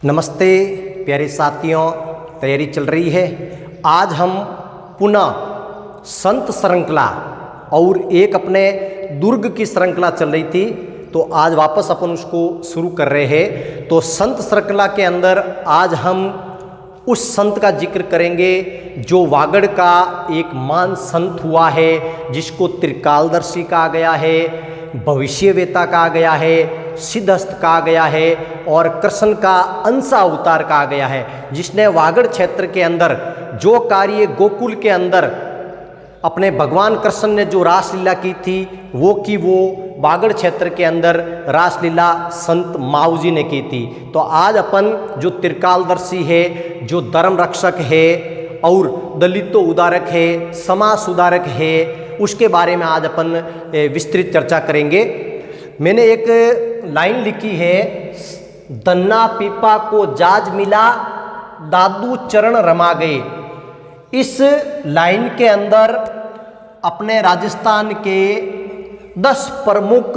नमस्ते प्यारे साथियों, तैयारी चल रही है। आज हम पुनः संत श्रृंखला और एक अपने दुर्ग की श्रृंखला चल रही थी, तो आज वापस अपन उसको शुरू कर रहे हैं। तो संत श्रृंखला के अंदर आज हम उस संत का जिक्र करेंगे जो वागड़ का एक महान संत हुआ है, जिसको त्रिकालदर्शी कहा गया है, भविष्यवेता कहा गया है, सिद्धहस्त कहा गया है और कृष्ण का अंश अवतार कहा गया है, जिसने वागड़ क्षेत्र के अंदर जो कार्य गोकुल के अंदर अपने भगवान कृष्ण ने जो रासलीला की थी वो वागड़ क्षेत्र के अंदर रासलीला संत माऊजी ने की थी। तो आज अपन जो त्रिकालदर्शी है, जो धर्म रक्षक है और दलितों उद्धारक है, समाज सुधारक है, उसके बारे में आज अपन विस्तृत चर्चा करेंगे। मैंने एक लाइन लिखी है, दन्ना पीपा को जाज मिला, दादू चरण रमा गए। इस लाइन के अंदर अपने राजस्थान के 10 प्रमुख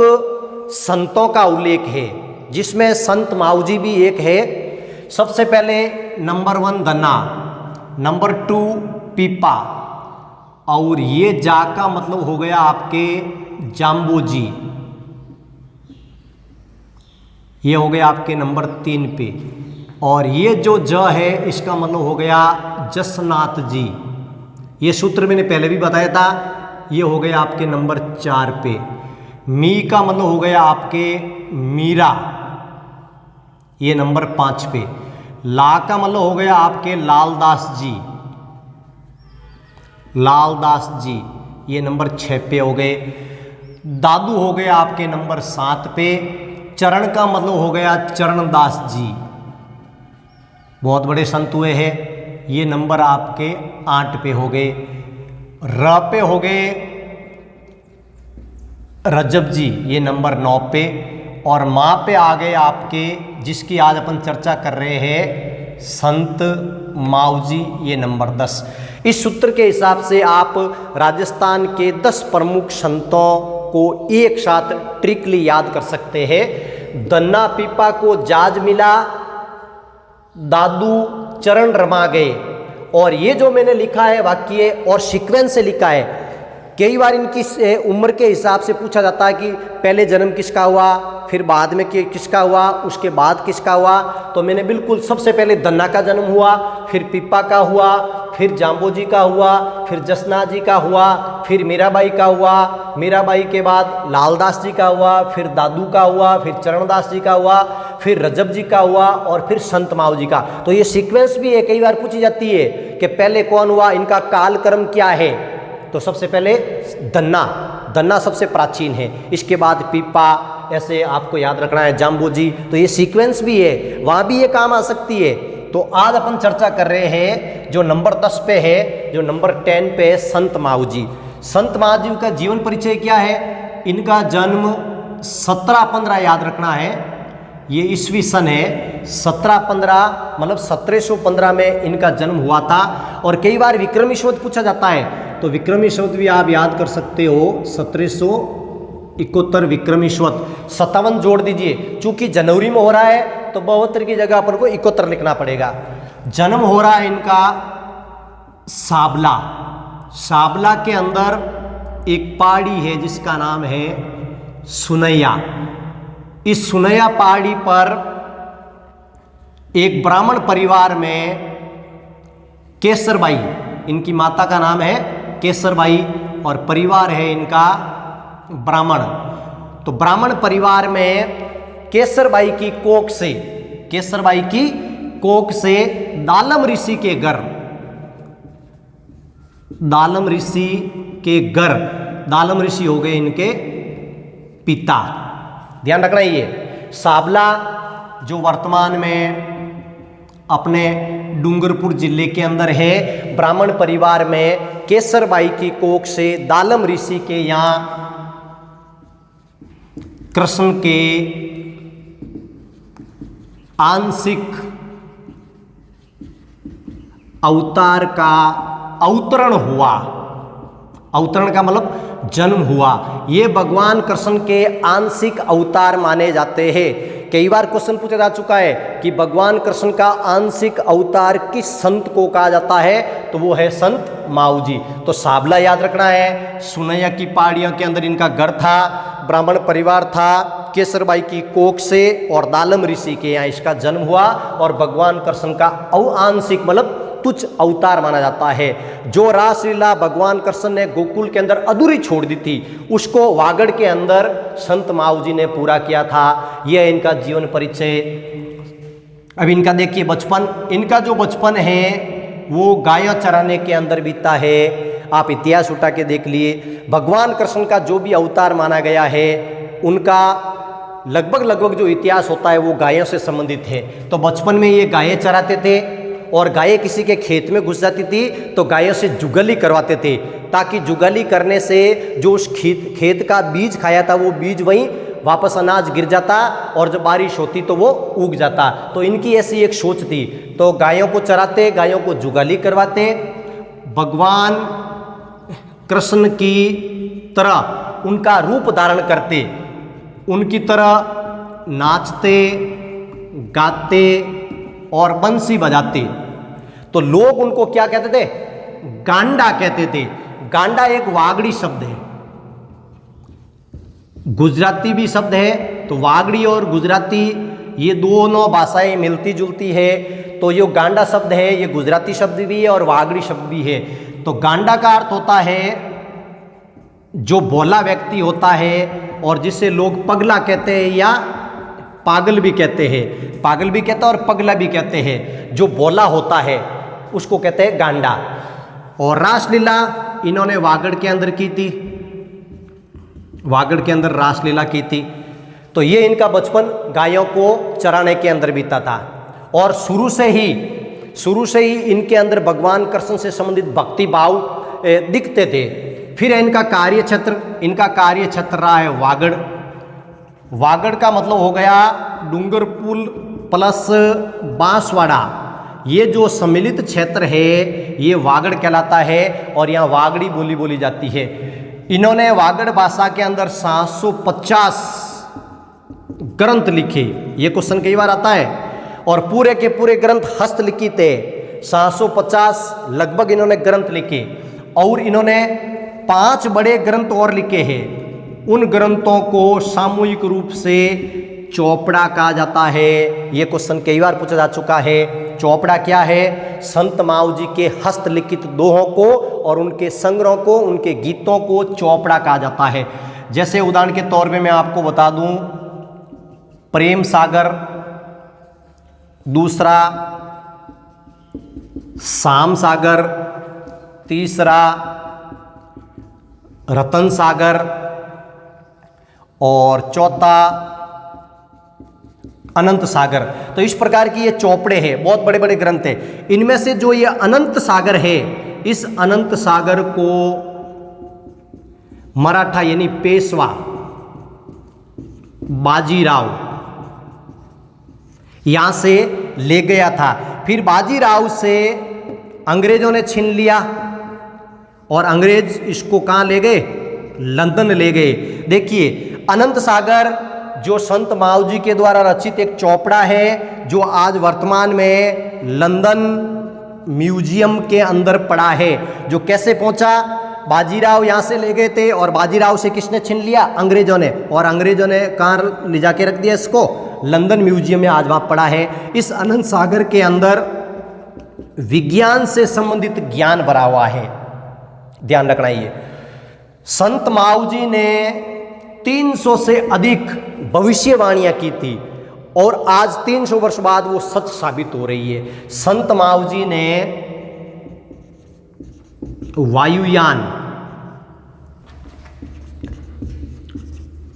संतों का उल्लेख है, जिसमें संत माऊजी भी एक है। सबसे पहले नंबर 1 दन्ना, नंबर 2 पीपा, और ये जा का मतलब हो गया आपके जाम्बोजी, ये हो गया आपके नंबर 3 पे। और ये जो ज है इसका मतलब हो गया जसनाथ जी, ये सूत्र मैंने पहले भी बताया था, ये हो गया आपके नंबर 4 पे। मी का मतलब हो गया आपके मीरा, ये नंबर 5 पे। ला का मतलब हो गया आपके लालदास जी, लालदास जी, ये नंबर 6 पे हो गए। दादू हो गया आपके नंबर 7 पे। चरण का मतलब हो गया चरणदास जी, बहुत बड़े संत हुए हैं, ये नंबर आपके 8 पे हो गए। र पे हो गए रजब जी, ये नंबर 9 पे। और माँ पे आ गए आपके, जिसकी आज अपन चर्चा कर रहे हैं, संत माऊजी, ये नंबर 10। इस सूत्र के हिसाब से आप राजस्थान के 10 प्रमुख संतों को एक साथ ट्रिकली याद कर सकते हैं। दन्ना पीपा को जाज मिला, दादू चरण रमा गए। और ये जो मैंने लिखा है वाक्य और सीक्वेंस से लिखा है, कई बार इनकी उम्र के हिसाब से पूछा जाता है कि पहले जन्म किसका हुआ, फिर बाद में किसका हुआ, उसके बाद किसका हुआ। तो मैंने बिल्कुल सबसे पहले दन्ना का जन्म हुआ, फिर पीपा का हुआ, फिर जाम्बोजी का हुआ, फिर जसना जी का हुआ, फिर मीराबाई का हुआ, मीराबाई के बाद लालदास जी का हुआ, फिर दादू का हुआ, फिर चरणदास जी का हुआ, फिर रजब जी का हुआ और फिर संत माऊजी का। तो ये सीक्वेंस भी है, कई बार पूछी जाती है कि पहले कौन हुआ, इनका काल कर्म क्या है। तो सबसे पहले दन्ना सबसे प्राचीन है, इसके बाद पीपा, ऐसे आपको याद रखना है, जाम्बोजी। तो ये सीक्वेंस भी है, वहाँ भी ये काम आ सकती है। तो आज अपन चर्चा कर रहे हैं जो नंबर 10 पे है, जो नंबर 10 पे है, संत माऊजी। संत माऊजी का जीवन परिचय क्या है, इनका जन्म 1715 याद रखना है, ये ईस्वी सन है 1715, मतलब 1715 में इनका जन्म हुआ था। और कई बार विक्रमी संवत पूछा जाता है, तो विक्रमी संवत भी आप याद कर सकते हो, 1771 विक्रमी संवत। 57 जोड़ दीजिए, चूंकि जनवरी में हो रहा है तो 72 की जगह अपन को 71 लिखना पड़ेगा। जन्म हो रहा है इनका साबला, साबला के अंदर एक पहाड़ी है जिसका नाम है सुनैया। इस सुनैया पहाड़ी पर एक ब्राह्मण परिवार में केसरबाई, इनकी माता का नाम है केसरबाई और परिवार है इनका ब्राह्मण। तो ब्राह्मण परिवार में केसरबाई की कोख से दालम ऋषि के घर, दालम ऋषि हो गए इनके पिता। ध्यान रखना, ये साबला जो वर्तमान में अपने डूंगरपुर जिले के अंदर है, ब्राह्मण परिवार में केसरबाई की कोख से दालम ऋषि के यहाँ कृष्ण के आंशिक अवतार का अवतरण हुआ। अवतरण का मतलब जन्म हुआ। ये भगवान कृष्ण के आंशिक अवतार माने जाते हैं, कई बार क्वेश्चन पूछा जा चुका है कि भगवान कृष्ण का आंशिक अवतार किस संत को कहा जाता है, तो वो है संत माऊ जी। तो साबला याद रखना है, सुनैया की पहाड़ियों के अंदर इनका घर था, ब्राह्मण परिवार था, केसरबाई की कोख से और दालम ऋषि के यहाँ इसका जन्म हुआ और भगवान कृष्ण का आंशिक मतलब तुच्छ अवतार माना जाता है। जो रासलीला भगवान कृष्ण ने गोकुल के अंदर अधूरी छोड़ दी थी उसको वागड़ के अंदर संत माऊ जी ने पूरा किया था। यह इनका जीवन परिचय। अब इनका देखिए बचपन, इनका जो बचपन है वो गायों चराने के अंदर बीता है। आप इतिहास उठा के देख लिए, भगवान कृष्ण का जो भी अवतार माना गया है उनका लगभग जो इतिहास होता है वो गायों से संबंधित है। तो बचपन में ये गायें चराते थे और गायें किसी के खेत में घुस जाती थी तो गायों से जुगाली करवाते थे, ताकि जुगाली करने से जो उस खेत का बीज खाया था वो बीज वहीं वापस अनाज गिर जाता और जब बारिश होती तो वो उग जाता। तो इनकी ऐसी एक सोच थी। तो गायों को चराते, गायों को जुगाली करवाते, भगवान कृष्ण की तरह उनका रूप धारण करते, उनकी तरह नाचते गाते और बंसी बजाते। तो लोग उनको क्या कहते थे? गांडा कहते थे। गांडा एक वागड़ी शब्द है, गुजराती भी शब्द है। तो वागड़ी और गुजराती ये दोनों भाषाएं मिलती जुलती है। तो ये गांडा शब्द है, ये गुजराती शब्द भी है और वागड़ी शब्द भी है। तो गांडा का अर्थ होता है जो भोला व्यक्ति होता है और जिसे लोग पगला कहते हैं या पागल भी कहते हैं। पागल भी कहते हैं और पगला भी कहते हैं। जो भोला होता है उसको कहते हैं गांडा। और रासलीला इन्होंने वागड़ के अंदर की थी, वागड़ के अंदर रासलीला की थी। तो ये इनका बचपन गायों को चराने के अंदर बीता था और शुरू से ही इनके अंदर भगवान कृष्ण से संबंधित भक्ति भाव दिखते थे। फिर इनका कार्य क्षेत्र रहा है वागड़। वागड़ का मतलब हो गया डूंगरपुर प्लस बांसवाड़ा। ये जो सम्मिलित क्षेत्र है ये वागड़ कहलाता है और यहाँ वागड़ी बोली बोली जाती है। इन्होंने वागड़ भाषा के अंदर 750 ग्रंथ लिखे। ये क्वेश्चन कई बार आता है। और पूरे के पूरे ग्रंथ हस्तलिखित है। 750 लगभग इन्होंने ग्रंथ लिखे और इन्होंने 5 बड़े ग्रंथ और लिखे हैं। उन ग्रंथों को सामूहिक रूप से चौपड़ा कहा जाता है। ये क्वेश्चन कई बार पूछा जा चुका है। चौपड़ा क्या है? संत माऊ जी के हस्तलिखित दोहों को और उनके संग्रह को, उनके गीतों को चौपड़ा कहा जाता है। जैसे उदाहरण के तौर पे मैं आपको बता दूं, प्रेम सागर, दूसरा शाम सागर, तीसरा रतन सागर और चौथा अनंत सागर। तो इस प्रकार की ये चौपड़े हैं, बहुत बड़े बड़े ग्रंथ हैं। इनमें से जो ये अनंत सागर है, इस अनंत सागर को मराठा यानी पेशवा बाजीराव यहां से ले गया था। फिर बाजीराव से अंग्रेजों ने छीन लिया और अंग्रेज इसको कहां ले गए? लंदन ले गए। देखिए अनंत सागर जो संत माऊ जी के द्वारा रचित एक चौपड़ा है जो आज वर्तमान में लंदन म्यूजियम के अंदर पड़ा है। जो कैसे पहुंचा? बाजीराव यहाँ से ले गए थे और बाजीराव से किसने छीन लिया? अंग्रेजों ने। और अंग्रेजों ने कहाँ ले जाके रख दिया इसको? लंदन म्यूजियम में आज वहाँ पड़ा है। इस अनंत सागर के अंदर विज्ञान से संबंधित ज्ञान भरा हुआ है। ध्यान रखना ये संत माऊ जी ने 300 से अधिक भविष्यवाणियां की थी और आज 300 वर्ष बाद वो सच साबित हो रही है। संत माऊ जी ने वायुयान,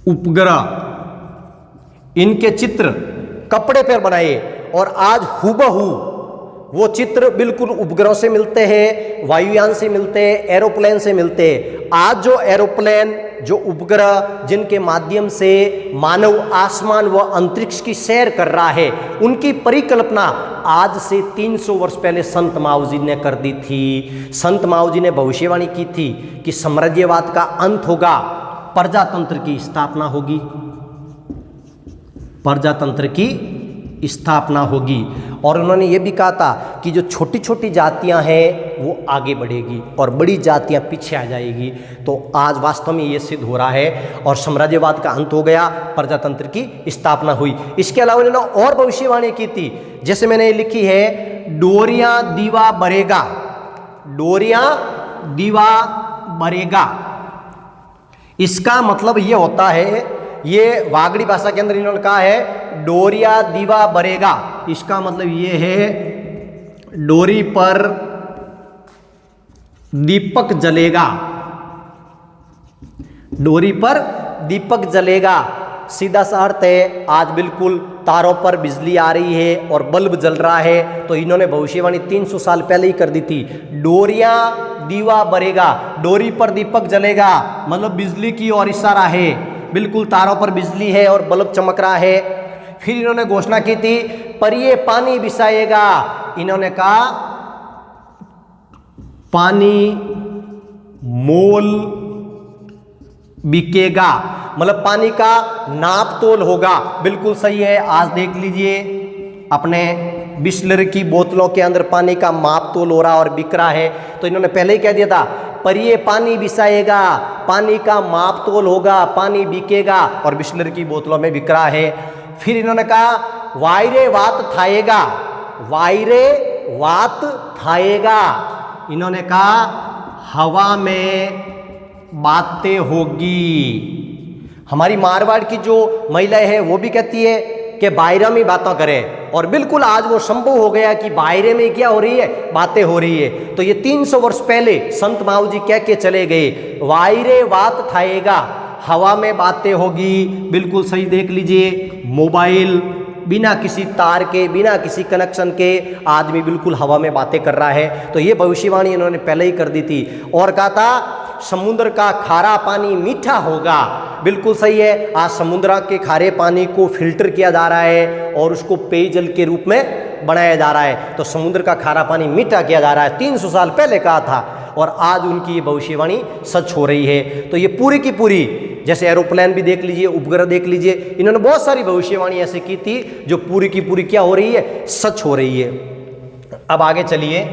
उपग्रह, इनके चित्र कपड़े पर बनाए और आज हूबहू वो चित्र बिल्कुल उपग्रह से मिलते हैं, वायुयान से मिलते हैं, एरोप्लेन से मिलते हैं। आज जो एरोप्लेन, जो उपग्रह जिनके माध्यम से मानव आसमान व अंतरिक्ष की सैर कर रहा है, उनकी परिकल्पना आज से 300 वर्ष पहले संत माऊ जी ने कर दी थी। संत माऊ जी ने भविष्यवाणी की थी कि साम्राज्यवाद का अंत होगा, प्रजातंत्र की स्थापना होगी। प्रजातंत्र की स्थापना होगी। और उन्होंने ये भी कहा था कि जो छोटी छोटी जातियां हैं वो आगे बढ़ेगी और बड़ी जातियां पीछे आ जाएगी। तो आज वास्तव में ये सिद्ध हो रहा है और साम्राज्यवाद का अंत हो गया, प्रजातंत्र की स्थापना हुई। इसके अलावा इन्होंने और भविष्यवाणी की थी, जैसे मैंने लिखी है डोरिया दीवा बरेगा, डोरिया दीवा बरेगा। इसका मतलब ये होता है, ये वागड़ी भाषा के अंदर इन्होंने कहा है डोरिया दीवा बरेगा। इसका मतलब ये है डोरी पर दीपक जलेगा, डोरी पर दीपक जलेगा। सीधा सा अर्थ है आज बिल्कुल तारों पर बिजली आ रही है और बल्ब जल रहा है। तो इन्होंने भविष्यवाणी 300 साल पहले ही कर दी थी, डोरिया दीवा बरेगा, डोरी पर दीपक जलेगा, मतलब बिजली की ओर इशारा है, बिल्कुल तारों पर बिजली है और बल्ब चमक रहा है। फिर इन्होंने घोषणा की थी पर ये पानी बिसाएगा। इन्होंने कहा पानी मोल बिकेगा, मतलब पानी का नाप तोल होगा। बिल्कुल सही है। आज देख लीजिए अपने बिस्लरी की बोतलों के अंदर पानी का माप तोल हो रहा और बिक रहा है। तो इन्होंने पहले ही कह दिया था पर ये पानी बिसाएगा, पानी का माप तोल होगा, पानी बिकेगा और बिस्लरी की बोतलों में बिक रहा है। फिर इन्होंने कहा वायरे वात थाएगा, वायरे वात थाएगा। इन्होंने कहा हवा में बातें होगी। हमारी मारवाड़ की जो महिलाएं हैं वो भी कहती है कि बायरे में बातें करें, और बिल्कुल आज वो संभव हो गया कि बायरे में क्या हो रही है, बातें हो रही है। तो ये 300 वर्ष पहले संत माऊ जी कह के चले गए वायरे बात थाएगा, हवा में बातें होगी। बिल्कुल सही। देख लीजिए मोबाइल बिना किसी तार के, बिना किसी कनेक्शन के आदमी बिल्कुल हवा में बातें कर रहा है। तो ये भविष्यवाणी इन्होंने पहले ही कर दी थी। और कहा था समुद्र का खारा पानी मीठा होगा। बिल्कुल सही है। आज समुद्र के खारे पानी को फिल्टर किया जा रहा है और उसको पेयजल के रूप में बनाया जा रहा है। तो समुद्र का खारा पानी मीठा किया जा रहा है, 300 साल पहले कहा था और आज उनकी ये भविष्यवाणी सच हो रही है। तो ये पूरी की पूरी, जैसे एरोप्लेन भी देख लीजिए, उपग्रह देख लीजिए, इन्होंने बहुत सारी भविष्यवाणी ऐसे की थी जो पूरी की पूरी क्या हो रही है, सच हो रही है। अब आगे चलिए,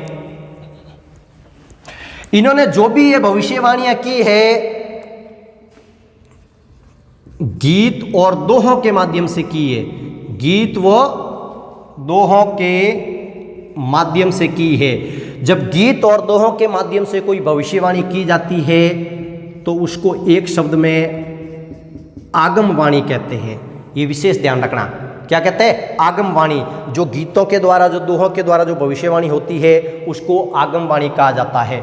इन्होंने जो भी ये भविष्यवाणियां की है गीत और दोहों के माध्यम से की है, गीत व दोहों के माध्यम से की है। जब गीत और दोहों के माध्यम से कोई भविष्यवाणी की जाती है तो उसको एक शब्द में आगमवाणी कहते हैं। ये विशेष ध्यान रखना। क्या कहते हैं? आगमवाणी। जो गीतों के द्वारा, जो दोहों के द्वारा जो भविष्यवाणी होती है उसको आगमवाणी कहा जाता है।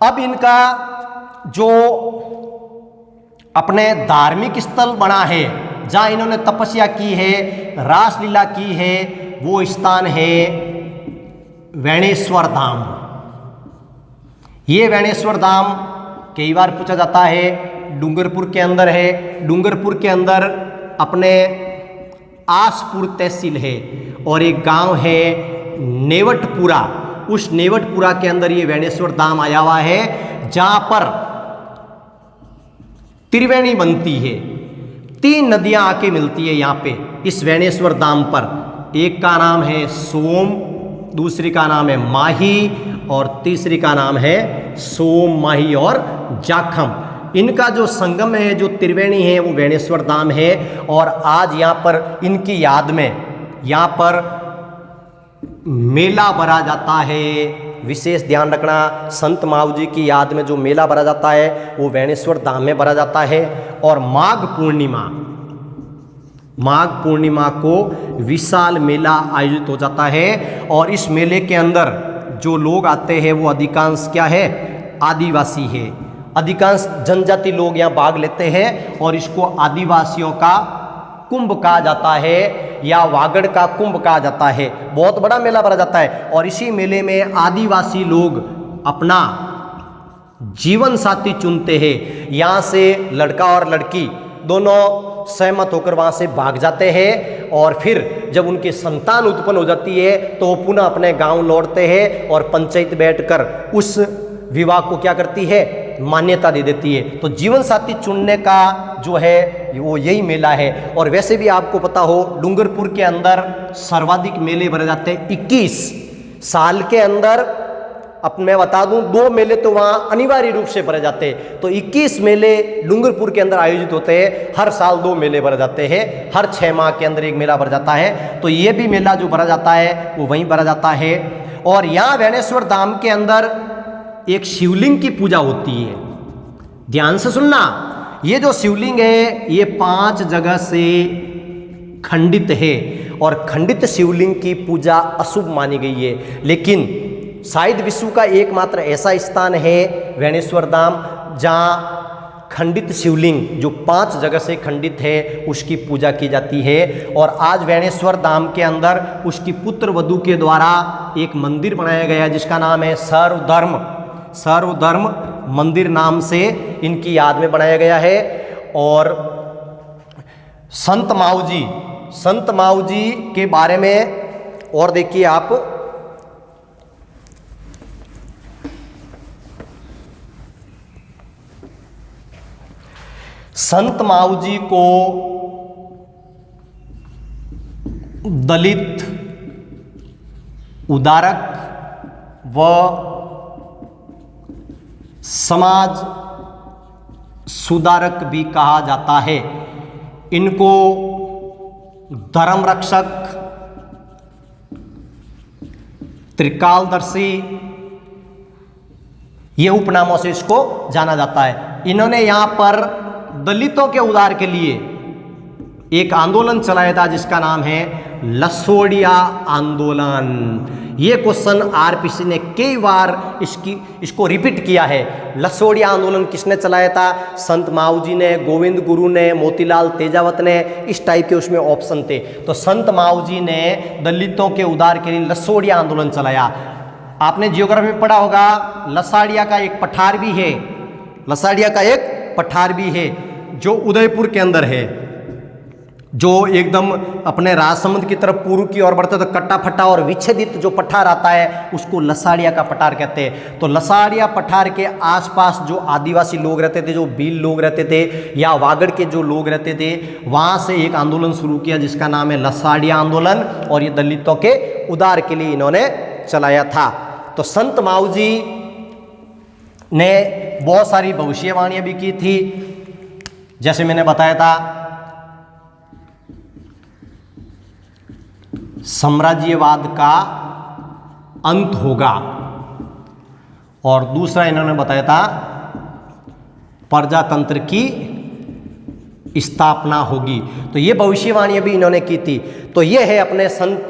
अब इनका जो अपने धार्मिक स्थल बना है, जहाँ इन्होंने तपस्या की है, रासलीला की है, वो स्थान है वैणेश्वर धाम। ये वैणेश्वर धाम कई बार पूछा जाता है, डूंगरपुर के अंदर है। डूंगरपुर के अंदर अपने आसपुर तहसील है और एक गांव है नेवटपुरा। उस नेवटपुरा के अंदर ये वैणेश्वर धाम आया हुआ है, जहां पर त्रिवेणी बनती है। 3 नदियां आके मिलती है यहाँ पे इस वैणेश्वर धाम पर। एक का नाम है सोम, दूसरी का नाम है माही और तीसरी का नाम है सोम, माही और जाखम। इनका जो संगम है, जो त्रिवेणी है, वो वैणेश्वर धाम है। और आज यहाँ पर इनकी याद में यहाँ पर मेला भरा जाता है। विशेष ध्यान रखना, संत माऊ जी की याद में जो मेला भरा जाता है वो वैणेश्वर धाम में भरा जाता है। और माघ पूर्णिमा को विशाल मेला आयोजित हो जाता है। और इस मेले के अंदर जो लोग आते हैं वो अधिकांश क्या है, आदिवासी है। अधिकांश जनजाति लोग यहाँ भाग लेते हैं और इसको आदिवासियों का कुंभ कहा जाता है या वागड़ का कुंभ कहा जाता है। बहुत बड़ा मेला भरा जाता है और इसी मेले में आदिवासी लोग अपना जीवन साथी चुनते हैं। यहाँ से लड़का और लड़की दोनों सहमत होकर वहाँ से भाग जाते हैं और फिर जब उनकी संतान उत्पन्न हो जाती है तो वो पुनः अपने गांव लौटते हैं और पंचायत बैठकर उस विवाह को क्या करती है, मान्यता दे देती है। तो जीवन साथी चुनने का जो है वो यही मेला है। और वैसे भी आपको पता हो डूंगरपुर के अंदर सर्वाधिक मेले भरे जाते हैं 21 साल के अंदर। अब मैं बता दूं 2 मेले तो वहाँ अनिवार्य रूप से भरे जाते हैं। तो 21 मेले डूंगरपुर के अंदर आयोजित होते हैं। हर साल 2 मेले भरे जाते हैं, हर 6 माह के अंदर एक मेला भरा जाता है। तो ये भी मेला जो भरा जाता है वो वहीं भरा जाता है। और यहाँ वैनेश्वर धाम के अंदर एक शिवलिंग की पूजा होती है। ध्यान से सुनना, ये जो शिवलिंग है ये 5 जगह से खंडित है और खंडित शिवलिंग की पूजा अशुभ मानी गई है। लेकिन शायद विश्व का एकमात्र ऐसा स्थान है वैनेश्वर धाम जहाँ खंडित शिवलिंग जो 5 जगह से खंडित है उसकी पूजा की जाती है। और आज वैनेश्वर धाम के अंदर उसकी पुत्र वधू के द्वारा एक मंदिर बनाया गया जिसका नाम है सर्वधर्म मंदिर नाम से इनकी याद में बनाया गया है। और संत माऊ जी के बारे में और देखिए आप, संत माऊ जी को दलित उदारक व समाज सुधारक भी कहा जाता है। इनको धर्म रक्षक, त्रिकालदर्शी ये उपनामों से इसको जाना जाता है। इन्होंने यहाँ पर दलितों के उद्धार के लिए एक आंदोलन चलाया था जिसका नाम है लसोड़िया आंदोलन। ये क्वेश्चन आरपीसी ने कई बार इसको रिपीट किया है। लसोड़िया आंदोलन किसने चलाया था? संत माऊ जी ने, गोविंद गुरु ने, मोतीलाल तेजावत ने, इस टाइप के उसमें ऑप्शन थे। तो संत माऊ जी ने दलितों के उद्धार के लिए लसोड़िया आंदोलन चलाया। आपने जियोग्राफी में पढ़ा होगा लसाड़िया का एक पठार भी है, लसाड़िया का एक पठार भी है जो उदयपुर के अंदर है, जो एकदम अपने राजसमंद की तरफ पूर्व की ओर बढ़ते तो कट्टा फट्टा और विच्छेदित जो पठार आता है उसको लसाड़िया का पठार कहते हैं। तो लसाड़िया पठार के आसपास जो आदिवासी लोग रहते थे, जो भील लोग रहते थे या वागड़ के जो लोग रहते थे, वहाँ से एक आंदोलन शुरू किया जिसका नाम है लसाड़िया आंदोलन। और ये दलितों के उद्धार के लिए इन्होंने चलाया था। तो संत माऊ जी ने बहुत सारी भविष्यवाणियां भी की थी। जैसे मैंने बताया था साम्राज्यवाद का अंत होगा, और दूसरा इन्होंने बताया था प्रजातंत्र की स्थापना होगी। तो ये भविष्यवाणियां भी इन्होंने की थी। तो ये है अपने संत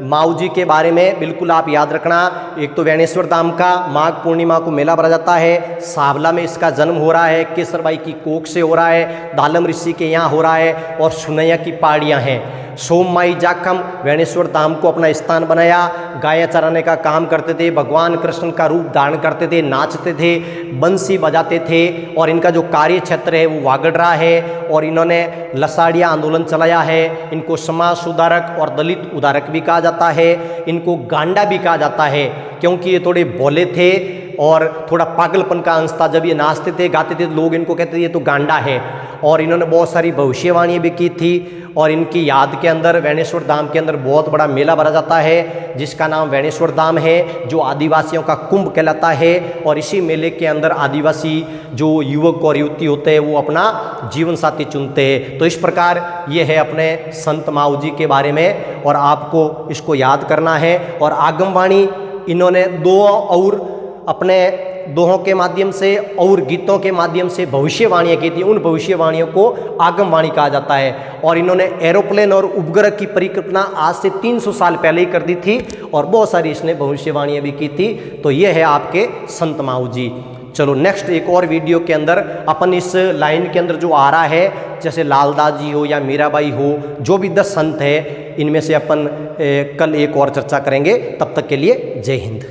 माऊ जी के बारे में, बिल्कुल आप याद रखना। एक तो वैनेश्वर धाम का माघ पूर्णिमा को मेला भरा जाता है, सावला में इसका जन्म हो रहा है, केसरबाई की कोख से हो रहा है, दालम ऋषि के यहाँ हो रहा है, और सुनैया की पहाड़ियाँ हैं। सोममाई जाखम वैनेश्वर धाम को अपना स्थान बनाया, गायें चराने का काम करते थे, भगवान कृष्ण का रूप धारण करते थे, नाचते थे, बंसी बजाते थे। और इनका जो कार्य क्षेत्र है वो वागड़रा है। और इन्होंने लसाड़िया आंदोलन चलाया है। इनको समाज सुधारक और दलित उधारक भी कहा जाता है। इनको गांडा भी कहा जाता है क्योंकि ये थोड़े भोले थे और थोड़ा पागलपन का अंश था। जब ये नाचते थे गाते थे लोग इनको कहते थे ये तो गांडा है। और इन्होंने बहुत सारी भविष्यवाणियाँ भी की थी। और इनकी याद के अंदर वैनेश्वर धाम के अंदर बहुत बड़ा मेला भरा जाता है जिसका नाम वैनेश्वर धाम है, जो आदिवासियों का कुंभ कहलाता है। और इसी मेले के अंदर आदिवासी जो युवक और युवती होते हैं वो अपना जीवन साथी चुनते हैं। तो इस प्रकार ये है अपने संत माऊ जी के बारे में, और आपको इसको याद करना है। और आगमवाणी इन्होंने दो और अपने दोहों के माध्यम से और गीतों के माध्यम से भविष्यवाणियाँ की थी। उन भविष्यवाणियों को आगमवाणी कहा जाता है। और इन्होंने एरोप्लेन और उपग्रह की परिकल्पना आज से 300 साल पहले ही कर दी थी, और बहुत सारी इसने भविष्यवाणियाँ भी की थी। तो ये है आपके संत माऊ जी। चलो नेक्स्ट एक और वीडियो के अंदर अपन इस लाइन के अंदर जो आ रहा है, जैसे लालदास जी हो या मीराबाई हो, जो भी 10 संत है, इनमें से अपन कल एक और चर्चा करेंगे। तब तक के लिए जय हिंद।